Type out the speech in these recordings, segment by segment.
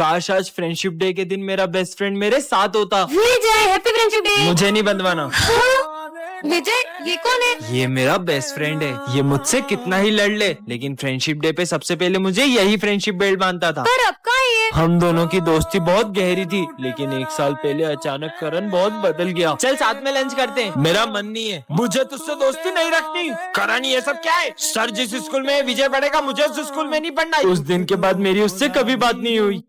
काश आज friendship day के दिन मेरा बेस्ट फ्रेंड मेरे साथ होता। विजय हैप्पी फ्रेंडशिप डे। मुझे नहीं बंधवाना। विजय ये कौन है? ये मेरा बेस्ट फ्रेंड है। ये मुझसे कितना ही लड़ ले, लेकिन फ्रेंडशिप डे पे सबसे पहले मुझे यही फ्रेंडशिप बेल्ट बांधता था। पर अब कहाँ है ये? हम दोनों की दोस्ती बहुत गहरी थी, लेकिन 1 साल पहले अचानक करण बहुत बदल गया। चल साथ में लंच करते हैं। मेरा मन नहीं है, मुझे तुझसे दोस्ती नहीं रखनी। करण ये सब क्या है? सर जिस स्कूल में विजय पढ़ेगा मुझे उस स्कूल में नहीं पढ़ना। उस दिन के बाद मेरी उससे कभी बात नहीं हुई।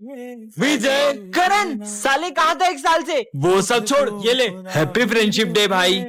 विजय करण साले कहाँ था 1 साल से? वो सब छोड़, ये ले हैप्पी फ्रेंडशिप डे भाई।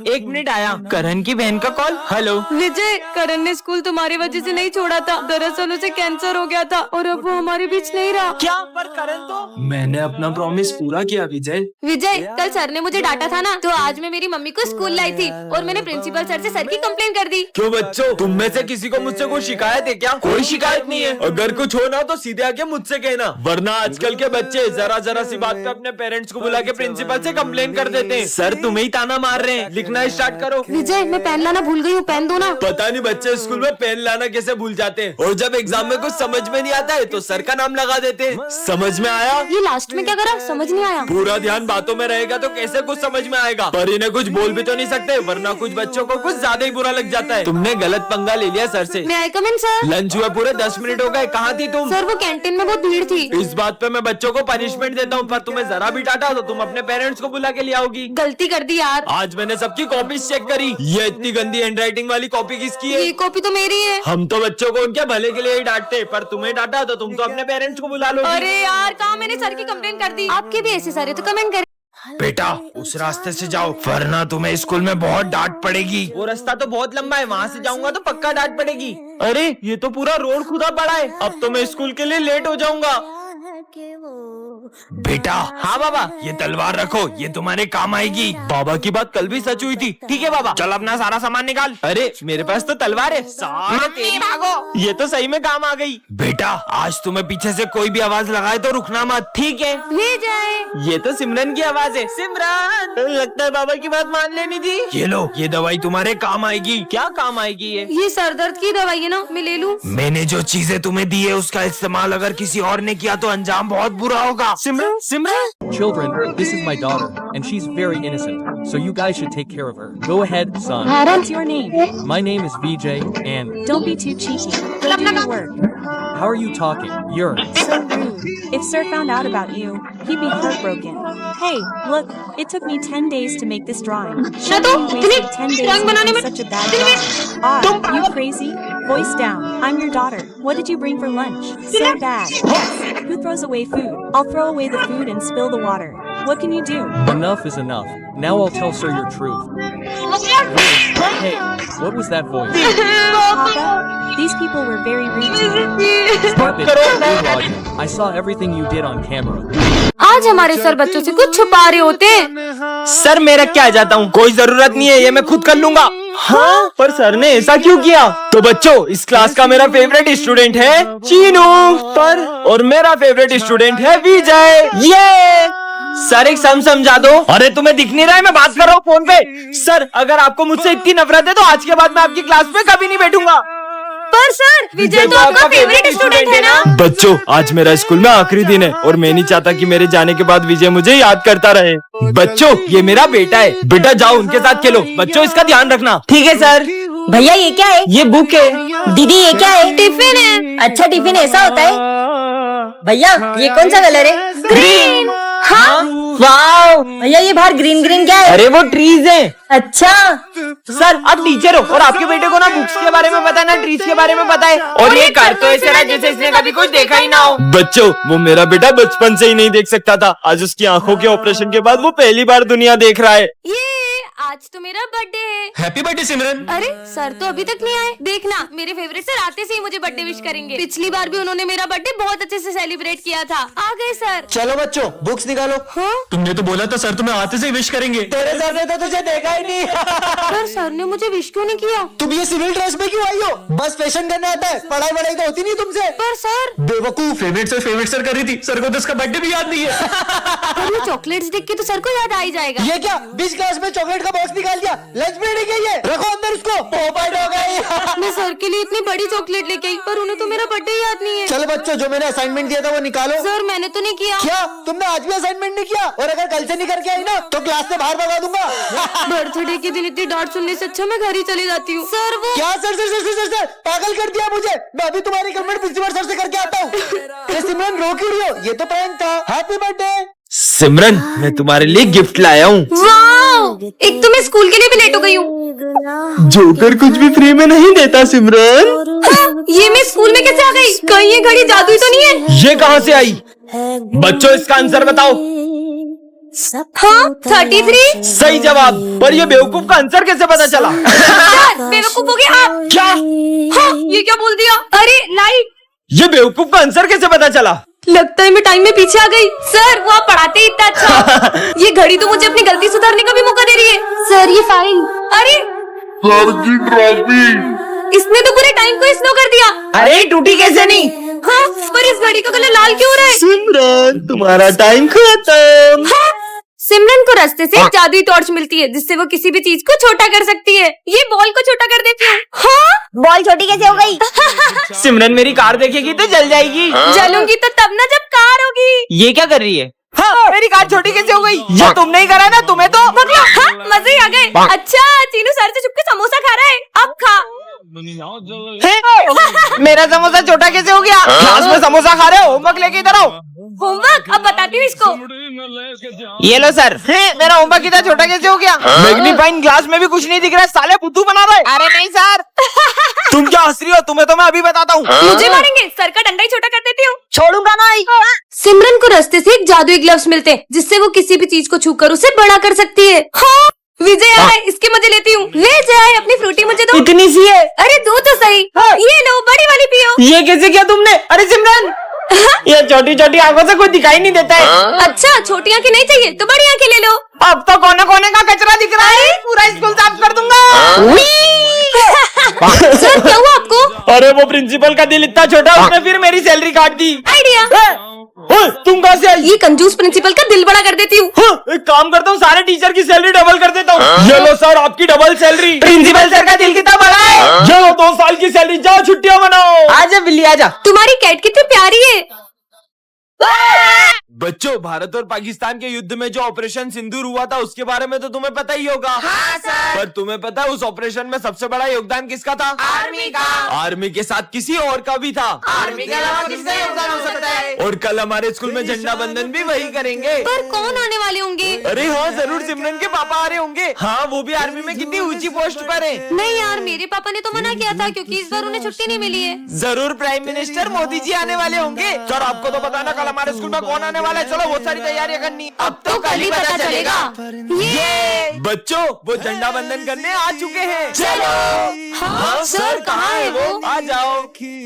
1 मिनट आया। करण की बहन का कॉल। हेलो विजय, करण ने स्कूल तुम्हारी वजह से नहीं छोड़ा था। दरअसल उसे कैंसर हो गया था और अब वो हमारे बीच नहीं रहा। क्या? पर करण तो मैंने अपना प्रॉमिस पूरा किया विजय। विजय, कल सर ने मुझे डांटा था ना, तो आज मैं मेरी मम्मी को स्कूल लाई थी और मैंने प्रिंसिपल सर से सर की कंप्लेन कर दी। क्यों बच्चों, तुम में से किसी को मुझसे कोई शिकायत है क्या? कोई शिकायत नहीं है। अगर कुछ हो ना तो सीधे आके मुझसे कहना, वरना आजकल के बच्चे जरा जरा सी बात पे अपने पेरेंट्स को बुला के प्रिंसिपल से कंप्लेन कर देते हैं। सर तुम्हें ही ताना मार रहे हैं, लिखना स्टार्ट करो। विजय, मैं पेन लाना भूल गई हूँ, पेन दो ना। पता नहीं बच्चे स्कूल में पेन लाना कैसे भूल जाते हैं, और जब एग्जाम में कुछ समझ में नहीं आता है तो सर का नाम लगा देते हैं। समझ में आया? ये लास्ट में क्या करा, समझ नहीं आया। पूरा ध्यान बातों में रहेगा तो कैसे कुछ समझ में आएगा? पर इन्हें कुछ बोल भी तो नहीं सकते, वरना कुछ बच्चों को कुछ ज्यादा ही बुरा लग जाता है। तुमने गलत पंगा ले लिया सर से। मैं आई कम इन सर? लंच हुआ पूरे 10 मिनट हो गए, कहाँ थी तुम? सर वो कैंटीन में बहुत भीड़ थी। इस बात पे मैं बच्चों को पनिशमेंट देता हूँ, पर तुम्हें जरा भी डांटा तो तुम अपने पेरेंट्स को बुला के ले आओगी। गलती कर दी यार। आज मैंने सबकी कॉपी चेक करी। ये इतनी गंदी हैंडराइटिंग वाली कॉपी किसकी है? ये कॉपी तो मेरी है। हम तो बच्चों को उनके भले के लिए ही डांटते, पर तुम्हें डांटा तो तुम तो अपने पेरेंट्स को बुला लो। अरे यार, कहाँ मैंने सर की कंप्लेन कर दी। आपके भी ऐसे सारे तो कमेंट करें। बेटा उस रास्ते से जाओ, वरना तुम्हें स्कूल में बहुत डांट पड़ेगी। वो रास्ता तो बहुत लंबा है, वहाँ से जाऊंगा तो पक्का डांट पड़ेगी। अरे ये तो पूरा रोड खुदा पड़ा है, अब तो मैं स्कूल के लिए लेट हो जाऊंगा। बेटा। हाँ बाबा, ये तलवार रखो, ये तुम्हारे काम आएगी। बाबा की बात कल भी सच हुई थी। ठीक है बाबा, चल अपना सारा सामान निकाल। अरे मेरे पास तो तलवार है। सारे भागो, ये तो सही में काम आ गई। बेटा आज तुम्हें पीछे से कोई भी आवाज लगाए तो रुकना मत, ठीक है? विजय, ये तो सिमरन की आवाज है। सिमरन, लगता है बाबा की बात मान लेनी थी। ये लो, ये दवाई तुम्हारे काम आएगी। क्या काम आएगी ये सर दर्द की दवाई है ना, मैं ले लूं? मैंने जो चीजें तुम्हें दी है उसका इस्तेमाल अगर किसी और ने किया तो अंजाम बहुत बुरा होगा। सिमरन, सिमरन। Children, this is my daughter, and she's very innocent, so you guys should take care of her. Go ahead, son. What's your name? My name is Vijay, and Don't be too cheeky. Go do your work. how are you talking? You're... So rude. If Sir found out about you, he'd be heartbroken. Hey, look, it took me 10 days to make this drawing. Shouldn't you wasted 10 days making such a bad drawing? Ah, you crazy? Voice down. I'm your daughter. What did you bring for lunch? So bad. Yes. Who throws away food? I'll throw away the food and spill the water. What can you do? Enough is enough. Now I'll tell Sir your truth. Hey, what was that voice? Papa, these people were very rude to me. Stop it, you Roger. I saw everything you did on camera. आज हमारे sir बच्चों से कुछ छुपा रहे होते हैं। Sir मैं रख के आ जाता हूँ, कोई जरूरत नहीं है, ये मैं खुद कर लूंगा। हाँ, पर सर ने ऐसा क्यों किया? तो बच्चों इस क्लास का मेरा फेवरेट स्टूडेंट है चीनू, पर और मेरा फेवरेट स्टूडेंट है विजय। ये सर एक सम समझा दो। अरे तुम्हें दिख नहीं रहा है, मैं बात कर रहा हूँ फोन पे। सर अगर आपको मुझसे इतनी नफरत है तो आज के बाद मैं आपकी क्लास में कभी नहीं बैठूंगा। पर सर विजय तो आपका फेवरेट स्टूडेंट है ना? बच्चों आज मेरा स्कूल में आखिरी दिन है और मैं नहीं चाहता कि मेरे जाने के बाद विजय मुझे याद करता रहे। बच्चों ये मेरा बेटा है, बेटा जाओ उनके साथ खेलो। बच्चों इसका ध्यान रखना। ठीक है सर। भैया ये क्या है? ये बुक है। दीदी ये क्या है? टिफिन है। अच्छा टिफिन ऐसा होता है? भैया ये कौन सा कलर है? ग्रीन। हाँ वाओ। भैया ये बाहर ग्रीन ग्रीन क्या है? अरे वो ट्रीज है। अच्छा सर आप टीचर हो और आपके बेटे को ना बुक्स के बारे में पता है ना ट्रीज के बारे में पता है, और ये कर तो ऐसे रहा जैसे इसने कभी कुछ देखा ही ना हो। बच्चों वो मेरा बेटा बचपन से ही नहीं देख सकता था, आज उसकी आंखों के ऑपरेशन के बाद वो पहली बार दुनिया देख रहा है। ये आज तो मेरा बर्थडे है। हैप्पी बर्थडे सिमरन। अरे सर तो अभी तक नहीं आए। देखना मेरे फेवरेट सर आते से ही मुझे बर्थडे विश करेंगे। पिछली बार भी उन्होंने मेरा बर्थडे बहुत अच्छे से सेलिब्रेट किया था। आ गए सर। चलो बच्चों बुक्स निकालो। हाँ? तुमने तो बोला था सर तुम्हें आते से ही विश करेंगे। तेरे सर ने तो तुझे देखा ही नहीं। पर सर ने मुझे विश क्यों नहीं किया? तुम ये सिविल ड्रेस में क्यों आई हो? बस फैशन करना आता है, पढ़ाई वढ़ाई तो होती नहीं तुमसे। पर सर बेवकूफ। फेवरेट सर कर रही थी, सर को तो उसका बर्थडे भी याद नहीं है। पर ये चॉकलेट्स देख के तो सर को याद आ ही जाएगा। ये क्या 20 क्लास में चॉकलेट का बॉक्स निकाल दिया, लंच ब्रेक है ये, रखो अंदर इसको। पोपट हो गई। मैं सर के लिए इतनी बड़ी चॉकलेट लेके आई पर उन्हें तो मेरा बर्थडे याद नहीं है। चलो बच्चों, जो मैंने असाइनमेंट दिया था वो निकालो। सर मैंने तो नहीं किया। क्या तुमने आज भी असाइनमेंट नहीं किया? और अगर कल से नहीं करके आई ना तो क्लास से बाहर भगा दूंगा। बर्थडे के दिन इतनी डांट सुनने से अच्छा मैं घर ही चली जाती हूँ। सर वो क्या sir sir sir sir sir पागल कर दिया मुझे। मैं अभी तुम्हारी कंप्लेंट प्रिंसिपल सर से करके आता हूँ। सिमरन रो क्यों रही हो? ये तो प्रैंक था। Happy birthday. सिमरन, मैं तुम्हारे लिए गिफ्ट लाया हूँ। वाह, एक तो मैं स्कूल के लिए भी लेट हो गई हूँ। जोकर कुछ भी फ्री में नहीं देता सिमरन। हाँ, ये मैं स्कूल में कैसे आ गई? कहीं ये घड़ी जादुई तो नहीं है? ये कहाँ से आई? बच्चों इसका आंसर बताओ। हाँ 33। सही जवाब। पर ये बेवकूफ का आंसर कैसे पता चला? सर बेवकूफ हो गया आप। क्या? हाँ ये क्या बोल दिया? अरे लाइट। ये बेवकूफ का आंसर कैसे पता चला? लगता है मैं टाइम में पीछे आ गई। सर वो आप पढ़ाते ही इतना अच्छा। ये घड़ी तो मुझे अपनी गलती सुधारने का भी मौका दे रही है। सर ये फाइन। अरे सर की ट्रॉफी। इसने तो पूरे टाइम को स्लो कर दिया। अरे टूटी कैसे नहीं? हाँ पर इस घड़ी का कलर लाल क्यों हो रहा है? सिमरन तुम्हारा टाइम खत्म। हाँ, सिमरन को रास्ते से एक जादुई टॉर्च मिलती है जिससे वो किसी भी चीज को छोटा कर सकती है। ये बॉल को छोटा कर देती है। हाँ बॉल छोटी कैसे हो गई? सिमरन मेरी कार देखेगी तो जल जाएगी। जलूंगी तो तब ना जब कार होगी। ये क्या कर रही है? हाँ, मेरी कार छोटी कैसे हो गई? ये तुमने ही करा ना, तुम्हें तो। हाँ, मजे ही आ गए। अच्छा चीनू सर से छुपके समोसा खा रहा है। अब खा। मेरा समोसा छोटा कैसे हो गया? क्लास में समोसा खा रहे हो? होमवर्क लेके इधर आओ। होमवर्क अब बताती हूँ इसको। ये लो सर। मेरा होमवर्क इतना छोटा कैसे हो गया? मैग्नीफाइंग ग्लास में भी कुछ नहीं दिख रहा है। साले बुद्धू बना रहे। अरे नहीं सर। तुम क्या हंस रही हो? तुम्हें तो मैं अभी बताता हूँ। मुझे मारेंगे? सर का डंडा ही छोटा कर देती हूँ। छोड़ूंगा नहीं। सिमरन को रास्ते से एक जादुई ग्लव्स मिलते हैं जिससे वो किसी भी चीज को छूकर उसे बड़ा कर सकती है। हाँ विजय आए, इसके मजे लेती हूँ। ले जाए अपनी फ्रूटी मुझे दो। इतनी सी है? अरे दो तो सही। ये लो बड़ी वाली पियो। ये कैसे किया तुमने? अरे सिमरन ये छोटी छोटी आंखों से कुछ दिखाई नहीं देता है। अच्छा छोटी आंखें नहीं चाहिए तो बड़ी आंखें ले लो। अब तो कोने कोने का कचरा दिख रहा है। पूरा स्कूल साफ कर दूंगा। सर क्या हुआ आपको? अरे वो प्रिंसिपल का दिल इतना छोटा, उसने फिर मेरी सैलरी काट दी। आइडिया। तुम कहाँ से आई? ये कंजूस प्रिंसिपल का दिल बड़ा कर देती हूँ। एक काम करता हूँ, सारे टीचर की सैलरी डबल कर देता हूँ। ये लो सर आपकी डबल सैलरी। प्रिंसिपल सर का दिल कितना बड़ा है? ये लो 2 साल की सैलरी। जाओ छुट्टियां मनाओ। आजा बिल्ली आजा। तुम्हारी कैट कितनी प्यारी है। बच्चों, भारत और पाकिस्तान के युद्ध में जो ऑपरेशन सिंदूर हुआ था उसके बारे में तो तुम्हें पता ही होगा। हाँ, सर। पर तुम्हें पता है उस ऑपरेशन में सबसे बड़ा योगदान किसका था? आर्मी का। आर्मी के साथ किसी और का भी था। आर्मी के अलावा किसका योगदान हो सकता है? और कल हमारे स्कूल में झंडा बंधन भी वही करेंगे। पर कौन आने वाले होंगे? अरे हाँ जरूर, सिमरन के पापा आ रहे होंगे। हाँ वो भी आर्मी में कितनी ऊंची पोस्ट पर है। नहीं यार मेरे पापा ने तो मना किया था क्योंकि इस बार उन्हें छुट्टी नहीं मिली है। जरूर प्राइम मिनिस्टर मोदी जी आने वाले होंगे। सर आपको तो पता ना कल हमारे स्कूल में कौन आने वाला है। चलो बहुत सारी तैयारियां करनी। अब तो कल ही पता चलेगा। ये बच्चों वो झंडा बंधन करने आ चुके हैं। चलो। हाँ सर कहाँ है वो? आ जाओ।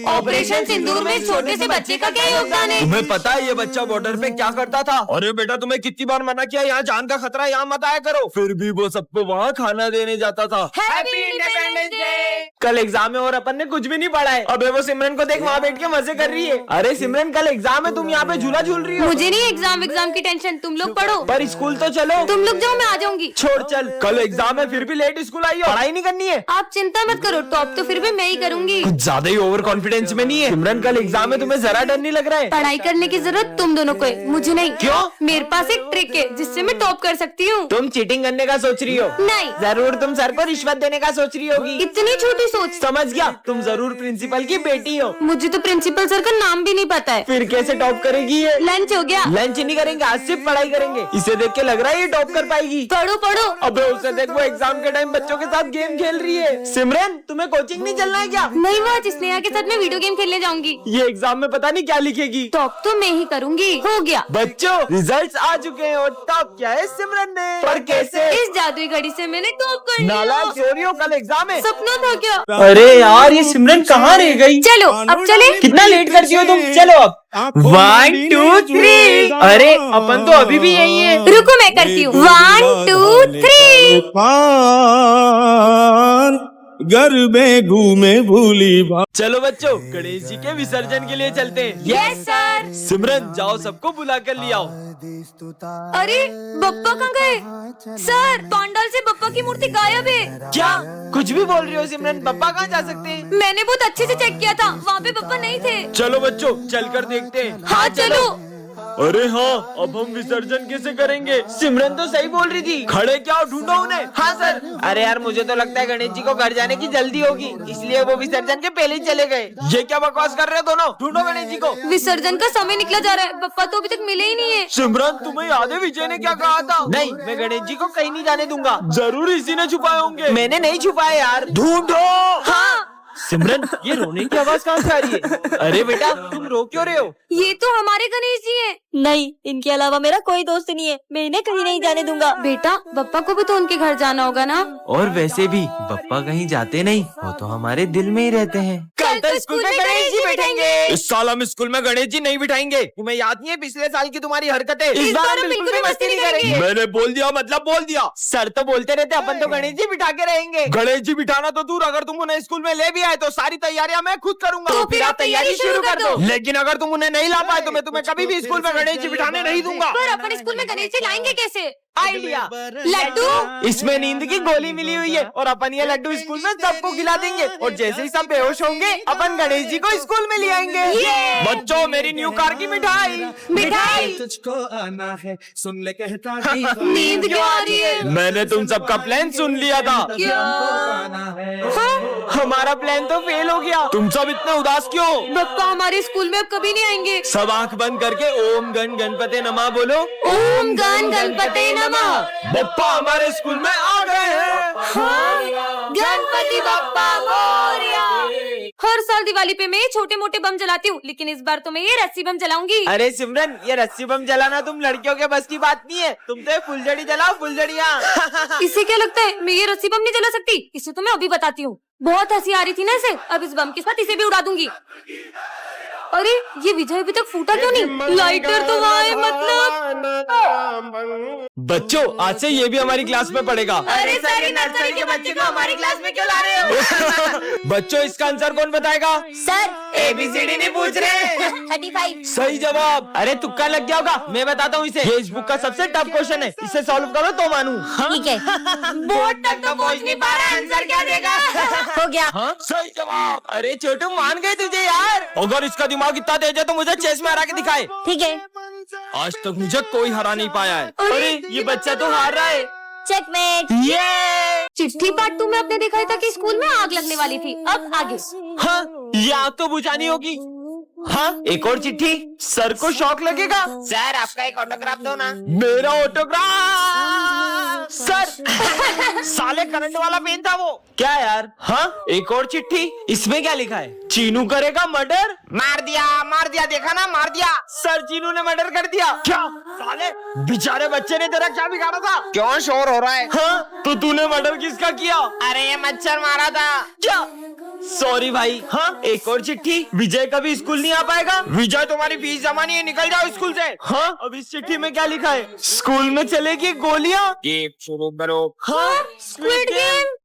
ऑपरेशन सिंदूर में छोटे से बच्चे का क्या योगदान है? तुम्हें पता है ये बच्चा बॉर्डर पे क्या करता था? अरे बेटा तुम्हें कितनी बार मना किया, यहाँ जान का खतरा, यहाँ मत आया करो। फिर भी वो सबको वहाँ खाना देने जाता था। Happy independence day. कल एग्जाम है और अपन ने कुछ भी नहीं पढ़ा है। अबे वो सिमरन को देख वहाँ बैठ के मजे कर रही है। अरे सिमरन कल एग्जाम है, तुम यहाँ पे झूला झूल रही हो। मुझे नहीं एग्जाम की टेंशन, तुम लोग पढ़ो। पर स्कूल तो चलो। तुम लोग जाओ मैं आ जाऊंगी। छोड़ चल, कल एग्जाम है फिर भी लेट स्कूल आई हो। पढ़ाई नहीं करनी है। आप चिंता मत करो, टॉप तो फिर भी मैं ही करूंगी। कुछ ज्यादा ही ओवर कॉन्फिडेंस में नहीं है? सिमरन कल एग्जाम है, तुम्हें जरा डर नहीं लग रहा है? पढ़ाई करने की जरूरत तुम दोनों को है, मुझे नहीं। क्यों? मेरे पास एक ट्रिक है जिससे मैं टॉप कर सकती हूँ। तुम चीटिंग करने का सोच रही हो? नहीं। जरूर तुम सर को रिश्वत देने का सोच रही होगी। इतनी छोटी सोच। समझ गया, तुम जरूर प्रिंसिपल की बेटी हो। मुझे तो प्रिंसिपल सर का नाम भी नहीं पता है। फिर कैसे टॉप करेगी ये? लंच हो गया। लंच नहीं करेंगे, आज सिर्फ पढ़ाई करेंगे। इसे देख के लग रहा है ये टॉप कर पाएगी। पढ़ो पढ़ो। अबे उसे देख, वो एग्जाम के टाइम बच्चों के साथ गेम खेल रही है। सिमरन तुम्हें कोचिंग नहीं चलना है क्या? नहीं वो आज स्नेहा के साथ मैं वीडियो गेम खेलने जाऊंगी। ये एग्जाम में पता नहीं क्या लिखेगी। टॉप तो मैं ही करूंगी। हो गया बच्चों, रिजल्ट्स आ चुके हैं और टॉप किया है सिमरन ने। पर कैसे? इस जादुई घड़ी से मैंने टॉप कर लिया। नालायक चोरियों, कल एग्जाम है। सपना था क्या? अरे यार ये सिमरन कहाँ रह गई? चलो अब चले। कितना लेट करती हो तुम? चलो अब 1 2 3। अरे अपन तो अभी भी यही है। रुको मैं करती हूँ। 1 2 3। घर में घूमे भूली चलो बच्चों, गणेश जी के विसर्जन के लिए चलते हैं। Yes sir. सिमरन जाओ, सबको बुला कर ले आओ। अरे बप्पा कहाँ गए? सर पंडाल से बप्पा की मूर्ति गायब है। क्या कुछ भी बोल रही हो सिमरन? पप्पा कहाँ जा सकते हैं? मैंने बहुत अच्छे से चेक किया था, वहाँ पे बप्पा नहीं थे। चलो बच्चों, चलकर देखते हैं। हाँ चलो। अरे हाँ, अब हम विसर्जन कैसे करेंगे? सिमरन तो सही बोल रही थी, खड़े क्या हो, ढूंढो उन्हें। हाँ सर। अरे यार, मुझे तो लगता है गणेश जी को घर जाने की जल्दी होगी, इसलिए वो विसर्जन के पहले ही चले गए। ये क्या बकवास कर रहे हो दोनों? ढूंढो गणेश जी को। विसर्जन का समय निकला जा रहा है, बप्पा तो अभी तक मिले ही नहीं है। सिमरन, तुम्हें याद है विजय ने क्या कहा था? नहीं, मैं गणेश जी को कहीं नहीं जाने दूंगा। जरूर इसी ने छुपाए होंगे। मैंने नहीं छुपाए यार, ढूंढो। हाँ सिमरन, ये रोने की आवाज कहाँ से आ रही है? अरे बेटा, तुम रो क्यों रहे हो? ये तो हमारे गणेश जी हैं। नहीं, इनके अलावा मेरा कोई दोस्त नहीं है, मैं इन्हें कहीं नहीं जाने दूंगा। बेटा, बप्पा को भी तो उनके घर जाना होगा ना। और वैसे भी बप्पा कहीं जाते नहीं, वो तो हमारे दिल में ही रहते हैं। कल तो स्कूल में गणेश जी बैठेंगे। इस साल हम स्कूल में गणेश जी नहीं बिठाएंगे। तुम्हें याद नहीं है पिछले साल की तुम्हारी हरकतें? इस बार हम बिल्कुल भी मस्ती नहीं करेंगे। मैंने बोल दिया मतलब बोल दिया। सर तो बोलते रहते, अपन तो गणेश जी बिठा के रहेंगे। गणेश जी बिठाना तो दूर, अगर तुम उन्हें स्कूल में ले भी आए तो सारी तैयारियां मैं खुद करूंगा। तो फिर आप तैयारी शुरू कर दो। लेकिन अगर तुम उन्हें नहीं ला पाए तो मैं तुम्हें कभी भी स्कूल में गणेश जी बिठाने नहीं दूंगा। पर अपन स्कूल में गणेश जी लाएंगे कैसे? आइडिया, लड्डू। इसमें नींद की गोली मिली हुई है और अपन ये लड्डू स्कूल में सबको खिला देंगे, और जैसे ही सब बेहोश होंगे अपन गणेश जी को स्कूल में ले आएंगे। बच्चों, मेरी न्यू कार की मिठाई। मिठाई। तुझको आना है, सुन ले कहता नींद क्यों आ रही है? मैंने तुम सबका प्लान सुन लिया था। हमारा प्लान तो फेल हो गया। तुम सब इतने उदास क्यों? बप्पा हमारे स्कूल में अब कभी नहीं आएंगे। सब आंख बंद करके ओम गण गणपते नमः बोलो। ओम गण गणपते नमः। बप्पा हमारे स्कूल में आ गए हैं। गणपति बप्पा मोरया। हर साल दिवाली पे मैं छोटे मोटे बम जलाती हूँ, लेकिन इस बार तो मैं ये रस्सी बम जलाऊंगी। अरे सिमरन, ये रस्सी बम जलाना तुम लड़कियों के बस की बात नहीं है। तुम तो फुलझड़ी जलाओ, फुलझड़ियाँ। इसे क्या लगता है मैं ये रस्सी बम नहीं जला सकती? इसे तो मैं अभी बताती हूँ। बहुत हंसी आ रही थी ना इसे, अब इस बम के साथ इसे भी उड़ा दूंगी। अरे ये विजय अभी तक फूटा क्यों नहीं? लाइटर तो वहाँ है मतलब। बच्चों, आज से ये भी हमारी क्लास में पढ़ेगा। अरे सारी नर्सरी के बच्चे को हमारी क्लास में क्यों ला रहे हो? बच्चों, इसका आंसर कौन बताएगा? सर, ABCD नहीं पूछ रहे। 35। सही जवाब। अरे तुक्का लग गया होगा, मैं बताता हूँ इसे। ये इस बुक का सबसे टफ क्वेश्चन है, इसे सॉल्व करो तो मानूं। ठीक है, बोर्ड तक तो पहुँच नहीं पा रहा, आंसर क्या देगा? हो गया। हाँ सही जवाब। अरे छोटू, मान गए तुझे यार। अगर इसका दिमाग इतना तेज है तो मुझे चेस में हरा के दिखाए। ठीक है, आज तक मुझे कोई हरा नहीं पाया है। अरे ये बच्चा तो हार रहा है। चेकमेट। ये चिट्ठी पार्ट 2 में आपने दिखाया था कि स्कूल में आग लगने वाली थी, अब आगे। हाँ, ये आग तो बुझानी होगी। हाँ, एक और चिट्ठी। सर को शौक लगेगा। सर, आपका एक ऑटोग्राफ दो ना। मेरा ऑटोग्राफ? सर साले करंट वाला पेन था वो। क्या यार? हाँ, एक और चिट्ठी। इसमें क्या लिखा है? चीनू करेगा मर्डर। मार दिया, देखा ना, मार दिया। सर, चीनू ने मर्डर कर दिया। क्या साले, बेचारे बच्चे ने तेरा क्या बिगाड़ा था? क्यों शोर हो रहा है? हाँ, तो तूने मर्डर किसका किया? अरे ये मच्छर मारा था। क्या? सॉरी भाई। हाँ, एक और चिट्ठी। विजय कभी स्कूल नहीं आ पाएगा। विजय, तुम्हारी फीस जमा नहीं है, निकल जाओ स्कूल से। हाँ, अब इस चिट्ठी में क्या लिखा है? स्कूल में चलेगी गोलियां। गेम शुरू करो। हाँ, स्क्विड गेम।